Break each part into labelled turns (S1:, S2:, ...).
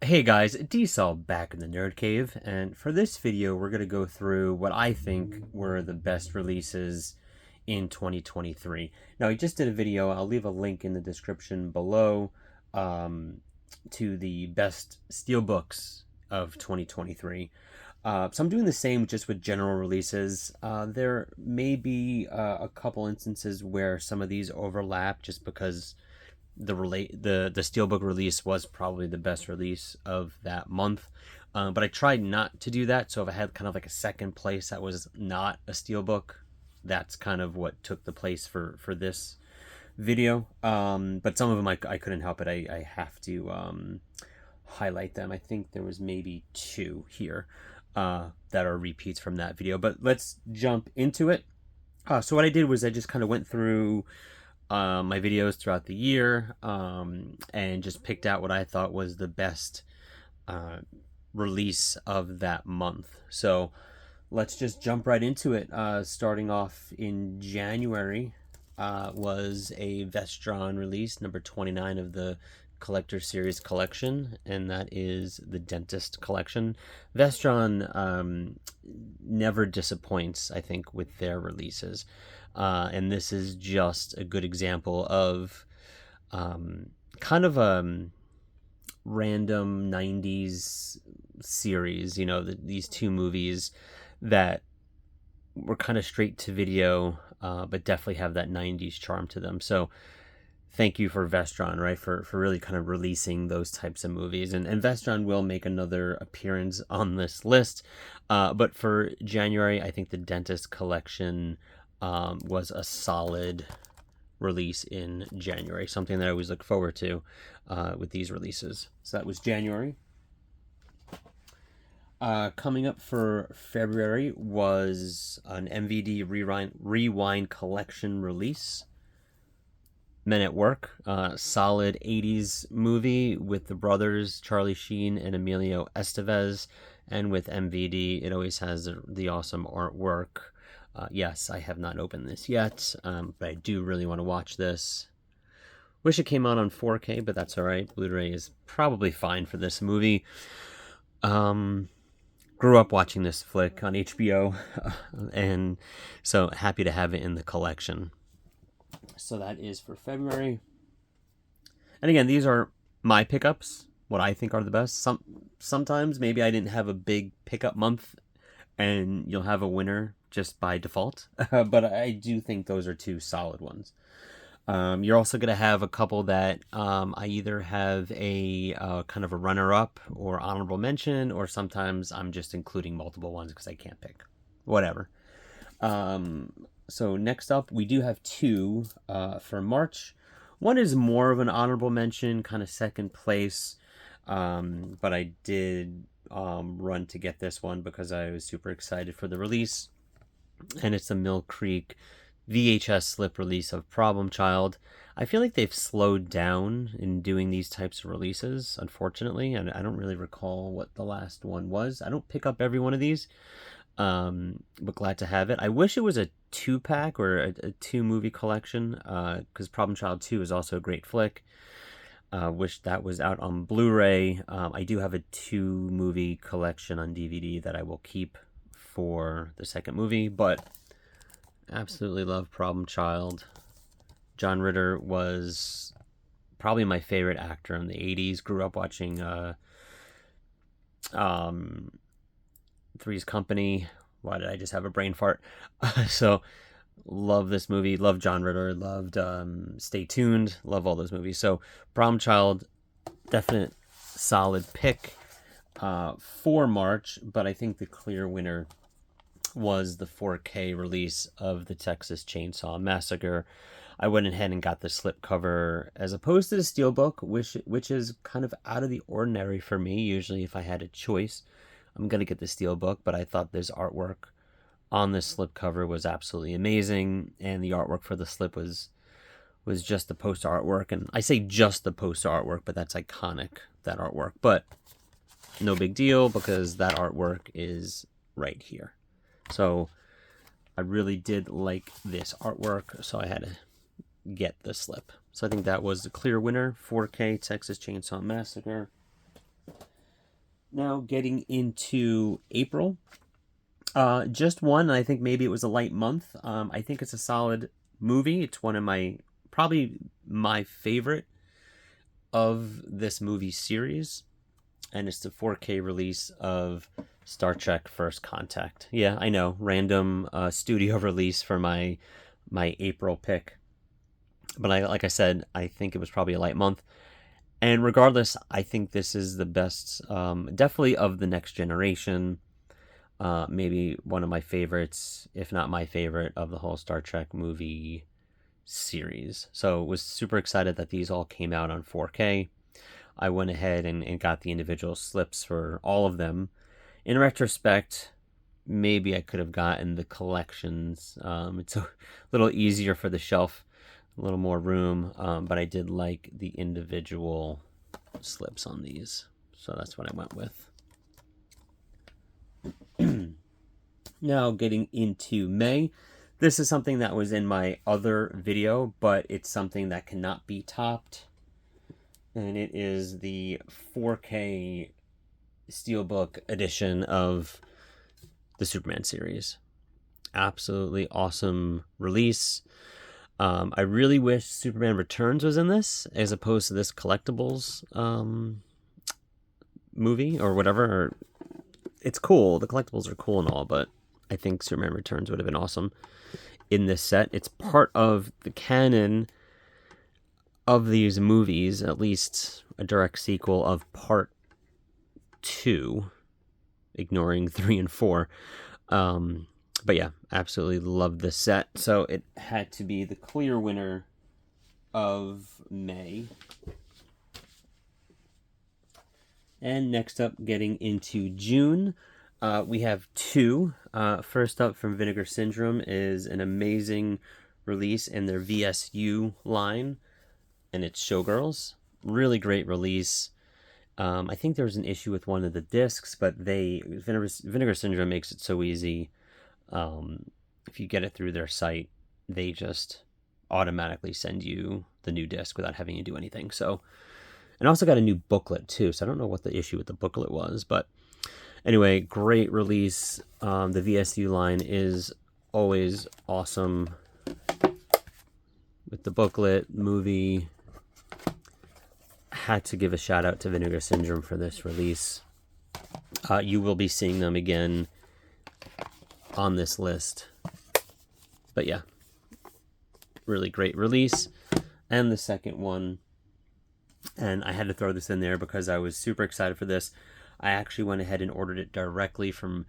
S1: Hey guys, Diesel back in the Nerd Cave, and for this video we're going to go through what I think were the best releases in 2023. Now, I just did a video, I'll leave a link in the description below to the best Steelbooks of 2023. So I'm doing the same just with general releases. There may be a couple instances where some of these overlap just because the steelbook release was probably the best release of that month, but I tried not to do that. So if I had kind of like a second place that was not a steelbook, that's kind of what took the place for this video. But some of them I couldn't help it. I have to highlight them. I think there was maybe two here that are repeats from that video, but let's jump into it. So what I did was I just kind of went through my videos throughout the year, and just picked out what I thought was the best release of that month. So let's just jump right into it. Starting off in January was a Vestron release, number 29 of the Collector Series collection, and that is the Dentist collection. Vestron never disappoints, I think, with their releases. And this is just a good example of kind of a random 90s series, you know, these two movies that were kind of straight to video, but definitely have that 90s charm to them. So thank you for Vestron, right, for really kind of releasing those types of movies. And Vestron will make another appearance on this list. But for January, I think the Dentist collection was a solid release in January, something that I always look forward to with these releases. So that was January. Coming up for February was an MVD Rewind collection release. Men at Work, solid 80s movie with the brothers Charlie Sheen and Emilio Estevez, and with MVD it always has the awesome artwork. Yes, I have not opened this yet, but I do really want to watch this. Wish it came out on 4K, but that's alright. Blu-ray is probably fine for this movie. Grew up watching this flick on HBO, and so happy to have it in the collection. So that is for February. And again, these are my pickups, what I think are the best. Sometimes maybe I didn't have a big pickup month, and you'll have a winner just by default. But I do think those are two solid ones. You're also going to have a couple that I either have a kind of a runner-up or honorable mention, or sometimes I'm just including multiple ones because I can't pick. Whatever. So next up, we do have two for March. One is more of an honorable mention, kind of second place, but I did run to get this one because I was super excited for the release. And it's a Mill Creek VHS slip release of Problem Child. I feel like they've slowed down in doing these types of releases, unfortunately, and I don't really recall what the last one was. I don't pick up every one of these, but glad to have it. I wish it was a 2-pack or a 2-movie collection, because Problem Child 2 is also a great flick. Wish that was out on Blu-ray. I do have a 2-movie collection on DVD that I will keep for the second movie, but absolutely love Problem Child. John Ritter was probably my favorite actor in the 80s. Grew up watching Three's Company. Why did I just have a brain fart? So love this movie, love John Ritter, loved Stay Tuned, love all those movies. So Problem Child, definite solid pick for March, but I think the clear winner was the 4K release of the Texas Chainsaw Massacre. I went ahead and got the slipcover as opposed to the steelbook, which is kind of out of the ordinary for me. Usually if I had a choice, I'm going to get the steelbook, but I thought this artwork on this slipcover was absolutely amazing, and the artwork for the slip was just the poster artwork. And I say just the poster artwork, but that's iconic, that artwork. But no big deal because that artwork is right here. So I really did like this artwork, so I had to get the slip. So I think that was the clear winner, 4K Texas Chainsaw Massacre. Now getting into April, just one. I think maybe it was a light month. I think it's a solid movie. It's one of probably my favorite of this movie series, and it's the 4K release of Star Trek First Contact. Yeah, I know, random studio release for my April pick. But like I said, I think it was probably a light month. And regardless, I think this is the best, definitely of the next generation. Maybe one of my favorites, if not my favorite, of the whole Star Trek movie series. So was super excited that these all came out on 4K. I went ahead and got the individual slips for all of them. In retrospect, maybe I could have gotten the collections. It's a little easier for the shelf, a little more room, but I did like the individual slips on these, so that's what I went with. Now getting into May, this is something that was in my other video, but it's something that cannot be topped, and it is the 4K Steelbook edition of the Superman series. Absolutely awesome release. I really wish Superman Returns was in this, as opposed to this collectibles movie or whatever. It's cool. The collectibles are cool and all, but I think Superman Returns would have been awesome in this set. It's part of the canon of these movies, at least a direct sequel of Part 2, ignoring 3 and 4. But yeah, absolutely love this set. So it had to be the clear winner of May. And next up, getting into June, we have two. First up from Vinegar Syndrome is an amazing release in their VSU line, and it's Showgirls. Really great release. I think there was an issue with one of the discs, but Vinegar Syndrome makes it so easy. If you get it through their site, they just automatically send you the new disc without having to do anything. So, and also got a new booklet too. So I don't know what the issue with the booklet was, but anyway, great release. The VSU line is always awesome with the booklet movie. Had to give a shout out to Vinegar Syndrome for this release. You will be seeing them again on this list, but yeah, really great release. And the second one, and I had to throw this in there because I was super excited for this. I actually went ahead and ordered it directly from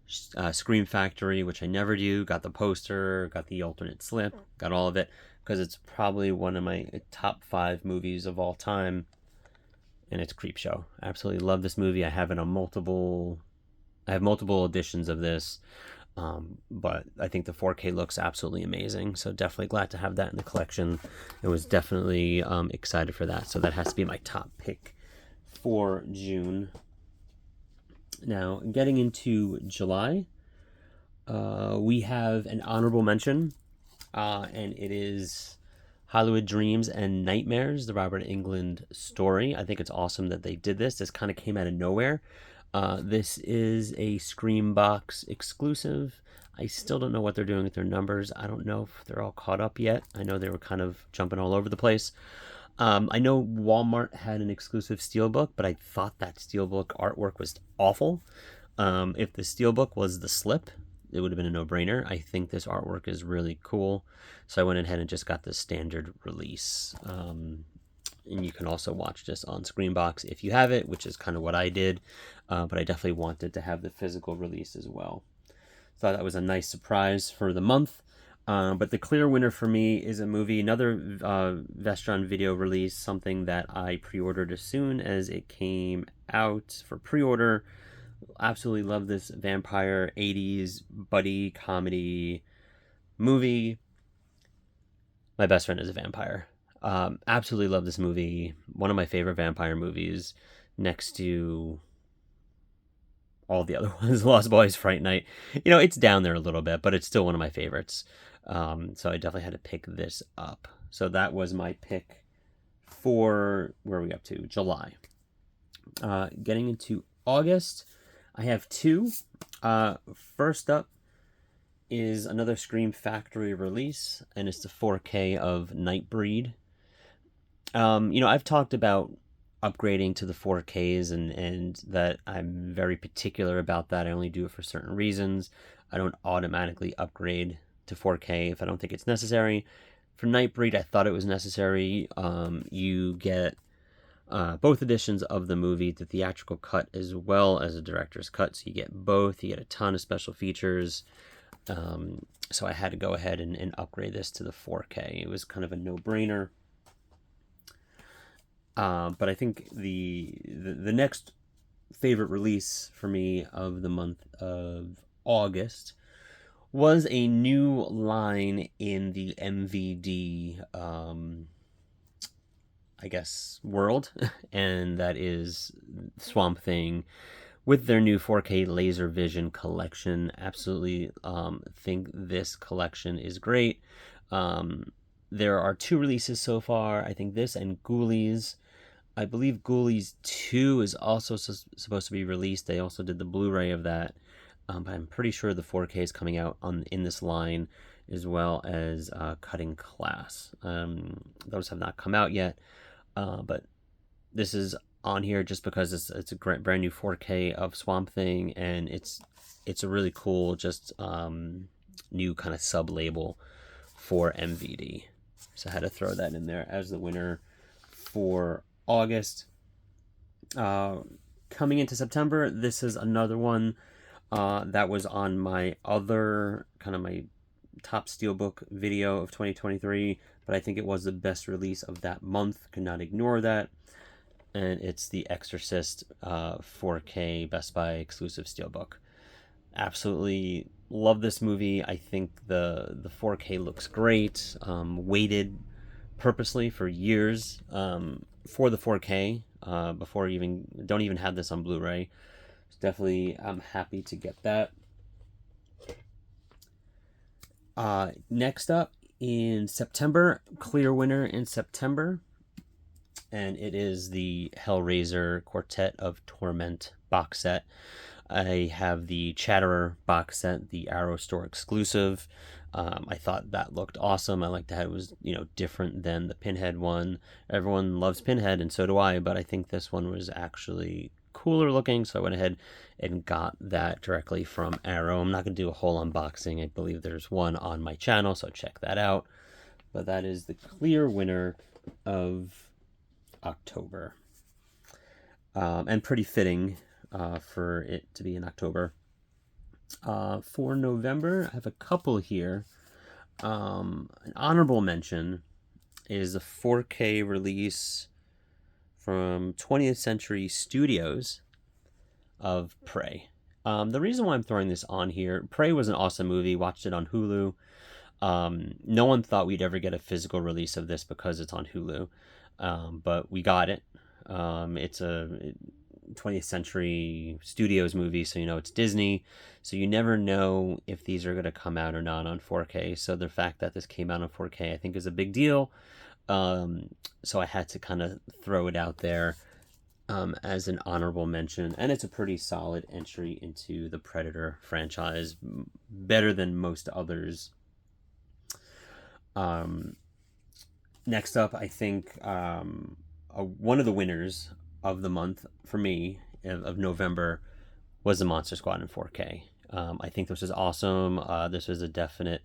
S1: Scream Factory, which I never do. Got the poster, got the alternate slip, got all of it, because it's probably one of my top 5 movies of all time, and it's Creepshow. I absolutely love this movie. I have multiple editions of this. But I think the 4K looks absolutely amazing, so definitely glad to have that in the collection. I was definitely excited for that, so that has to be my top pick for June. Now, getting into July, we have an honorable mention, and it is Hollywood Dreams and Nightmares, the Robert Englund story. I think it's awesome that they did this. This kind of came out of nowhere. This is a Screambox exclusive. I still don't know what they're doing with their numbers. I don't know if they're all caught up yet. I know they were kind of jumping all over the place. I know Walmart had an exclusive Steelbook, but I thought that Steelbook artwork was awful. If the Steelbook was the slip, it would have been a no-brainer. I think this artwork is really cool, so I went ahead and just got the standard release. And you can also watch this on Screambox if you have it, which is kind of what I did. But I definitely wanted to have the physical release as well. Thought that was a nice surprise for the month. But the clear winner for me is a movie, another Vestron video release, something that I pre-ordered as soon as it came out for pre-order. Absolutely love this vampire 80s buddy comedy movie. My best friend is a vampire. Absolutely love this movie. One of my favorite vampire movies, next to all the other ones. Lost Boys, Fright Night. You know, it's down there a little bit, but it's still one of my favorites. So I definitely had to pick this up. So that was my pick for, where are we up to? July. Getting into August, I have two. First up is another Scream Factory release, and it's the 4K of Nightbreed. I've talked about upgrading to the 4Ks, and that I'm very particular about that. I only do it for certain reasons. I don't automatically upgrade to 4K if I don't think it's necessary. For Nightbreed, I thought it was necessary. You get both editions of the movie, the theatrical cut as well as the director's cut. So you get both. You get a ton of special features. So I had to go ahead and upgrade this to the 4K. It was kind of a no-brainer. But I think the next favorite release for me of the month of August was a new line in the MVD, I guess, world, and that is Swamp Thing with their new 4K Laser Vision collection. Absolutely think this collection is great. There are two releases so far. I think this and Ghoulies. I believe Ghoulies 2 is also supposed to be released. They also did the Blu-ray of that. But I'm pretty sure the 4K is coming out in this line, as well as Cutting Class. Those have not come out yet, but this is on here just because it's a brand new 4K of Swamp Thing, and it's a really cool new kind of sub-label for MVD. So I had to throw that in there as the winner for August. Coming into September, this is another one that was on my other my top Steelbook video of 2023, but I think it was the best release of that month. Could not ignore that. And it's The Exorcist 4K Best Buy exclusive Steelbook. Absolutely love this movie. I think the 4K looks great. Waited purposely for years for the 4K before don't even have this on Blu-ray. Definitely I'm happy to get that. Next up in September, clear winner in September, and it is the Hellraiser Quartet of Torment box set. I have the Chatterer box set, the Arrow Store exclusive. I thought that looked awesome. I liked how it was, different than the Pinhead one. Everyone loves Pinhead, and so do I, but I think this one was actually cooler looking, so I went ahead and got that directly from Arrow. I'm not going to do a whole unboxing. I believe there's one on my channel, so check that out. But that is the clear winner of October. And pretty fitting for it to be in October. For November, I have a couple here. An honorable mention is the 4K release from 20th Century Studios of Prey. The reason why I'm throwing this on here, Prey was an awesome movie. Watched it on Hulu. No one thought we'd ever get a physical release of this because it's on Hulu, but we got it. It's a 20th Century Studios movie, so it's Disney, so you never know if these are going to come out or not on 4K. So the fact that this came out on 4K I think is a big deal. So I had to kind of throw it out there as an honorable mention, and it's a pretty solid entry into the Predator franchise, better than most others. Next up, I think one of the winners of the month for me of November was the Monster Squad in 4K. I think this is awesome. This was a definite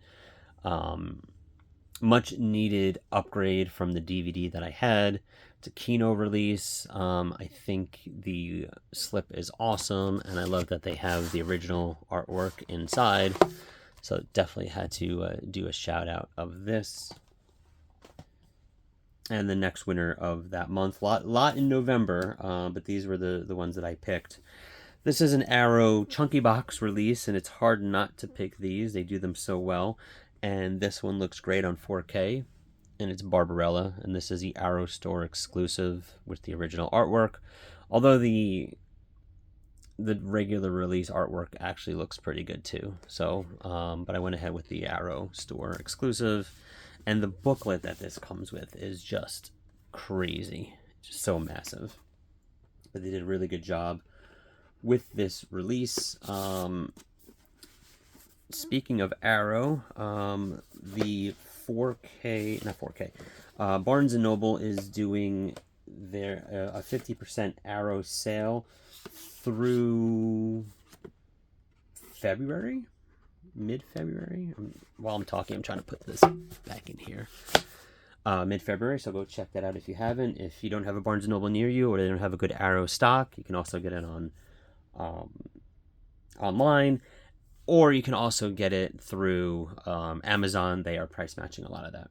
S1: much needed upgrade from the DVD that I had. It's a Kino release. I think the slip is awesome, and I love that they have the original artwork inside. So definitely had to do a shout out of this. And the next winner of that month, lot in November, but these were the ones that I picked. This is an Arrow Chunky Box release, and it's hard not to pick these. They do them so well. And this one looks great on 4K, and it's Barbarella, and this is the Arrow Store exclusive with the original artwork. Although the regular release artwork actually looks pretty good too. So, but I went ahead with the Arrow Store exclusive, and the booklet that this comes with is just crazy, just so massive. But they did a really good job with this release. Speaking of Arrow, the 4K, not 4K, Barnes & Noble is doing their a 50% Arrow sale through February, mid-February. While I'm talking, I'm trying to put this back in here. Mid-February, so go check that out if you haven't. If you don't have a Barnes & Noble near you, or they don't have a good Arrow stock, you can also get it on online, or you can also get it through Amazon. They are price matching a lot of that.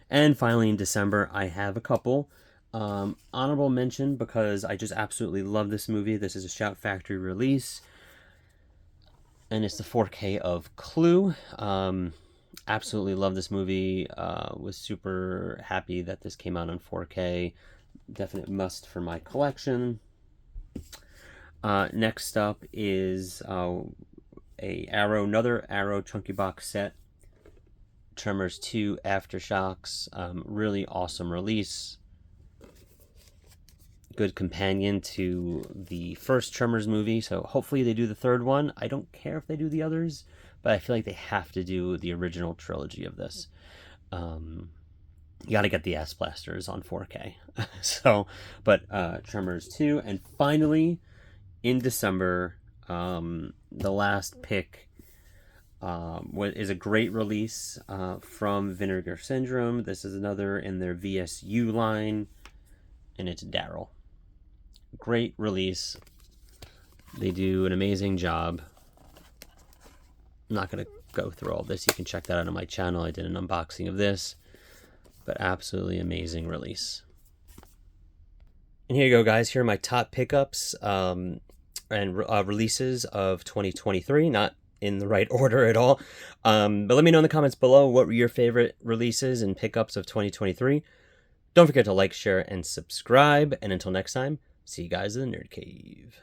S1: And finally, in December, I have a couple. Honorable mention, because I just absolutely love this movie. This is a Shout Factory release, and it's the 4K of Clue. Absolutely love this movie. Was super happy that this came out on 4K. Definite must for my collection. Next up is another Arrow Chunky Box set. Tremors 2 Aftershocks. Really awesome release. Good companion to the first Tremors movie, so hopefully they do the third one. I don't care if they do the others, but I feel like they have to do the original trilogy of this. You gotta get the ass blasters on 4K. Tremors 2, and finally, in December, the last pick is a great release from Vinegar Syndrome. This is another in their VSU line, and it's Daryl. Great release. They do an amazing job. I'm not going to go through all this. You can check that out on my channel. I did an unboxing of this, but absolutely amazing release. And here you go, guys. Here are my top pickups and releases of 2023. Not in the right order at all. But let me know in the comments below what were your favorite releases and pickups of 2023. Don't forget to like, share, and subscribe. And until next time, see you guys in the Nerd Cave.